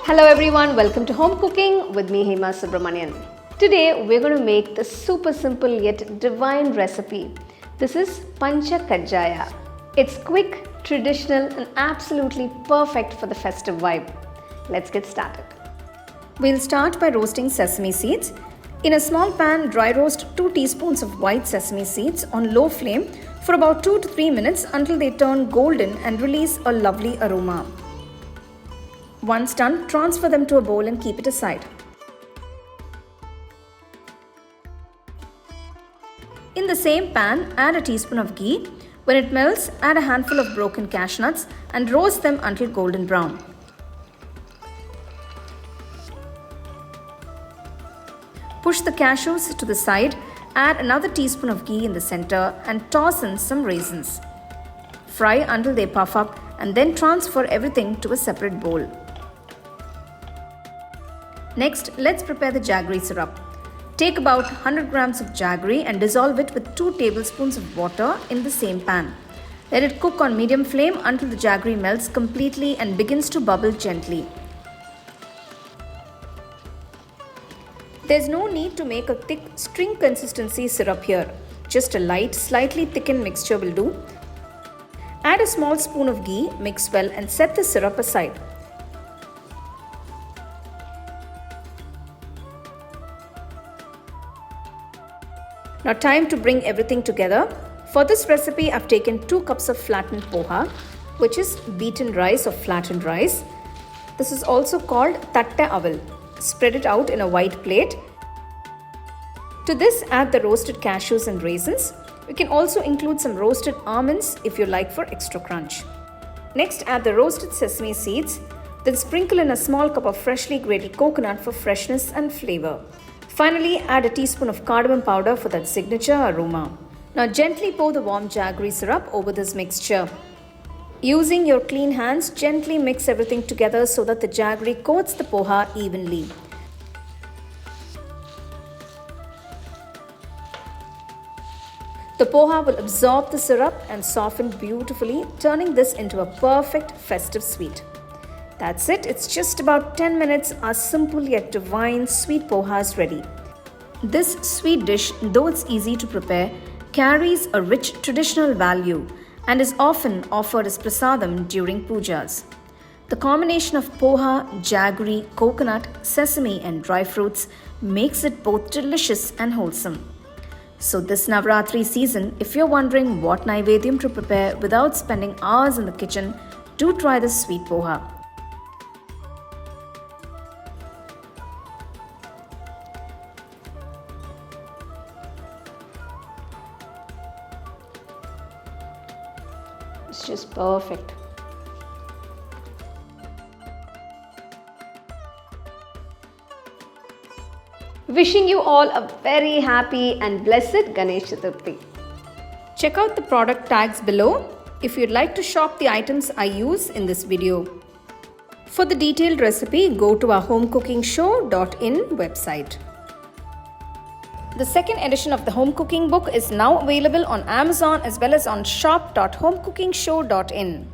Hello everyone, welcome to Home Cooking with me Hema Subramanian. Today we're going to make the super simple yet divine recipe. This is Panchakajjaya. It's quick, traditional and absolutely perfect for the festive vibe. Let's get started. We'll start by roasting sesame seeds. In a small pan, dry roast 2 teaspoons of white sesame seeds on low flame for about 2 to 3 minutes until they turn golden and release a lovely aroma. Once done, transfer them to a bowl and keep it aside. In the same pan, add a teaspoon of ghee. When it melts, add a handful of broken cashew nuts and roast them until golden brown. Push the cashews to the side, add another teaspoon of ghee in the center and toss in some raisins. Fry until they puff up and then transfer everything to a separate bowl. Next, let's prepare the jaggery syrup. Take about 100 grams of jaggery and dissolve it with 2 tablespoons of water in the same pan. Let it cook on medium flame until the jaggery melts completely and begins to bubble gently. There's no need to make a thick string consistency syrup here. Just a light, slightly thickened mixture will do. Add a small spoon of ghee, mix well and set the syrup aside. Now time to bring everything together. For this recipe, I've taken 2 cups of flattened poha, which is beaten rice or flattened rice. This is also called tatta aval. Spread it out in a white plate. To this, add the roasted cashews and raisins. You can also include some roasted almonds if you like for extra crunch. Next, add the roasted sesame seeds. Then sprinkle in a small cup of freshly grated coconut for freshness and flavor. Finally, add a teaspoon of cardamom powder for that signature aroma. Now gently pour the warm jaggery syrup over this mixture. Using your clean hands, gently mix everything together so that the jaggery coats the poha evenly. The poha will absorb the syrup and soften beautifully, turning this into a perfect festive sweet. That's it. It's just about 10 minutes. Our simple yet divine sweet poha is ready. This sweet dish, though it's easy to prepare, carries a rich traditional value and is often offered as prasadam during pujas. The combination of poha, jaggery, coconut, sesame and dry fruits makes it both delicious and wholesome. So this Navratri season, if you're wondering what Naivedyam to prepare without spending hours in the kitchen, do try this sweet poha. It's just perfect. Wishing you all a very happy and blessed Ganesh Chaturthi. Check out the product tags below if you'd like to shop the items I use in this video. For the detailed recipe, go to our HomeCookingShow.in website. The second edition of the home cooking book is now available on Amazon as well as on shop.homecookingshow.in.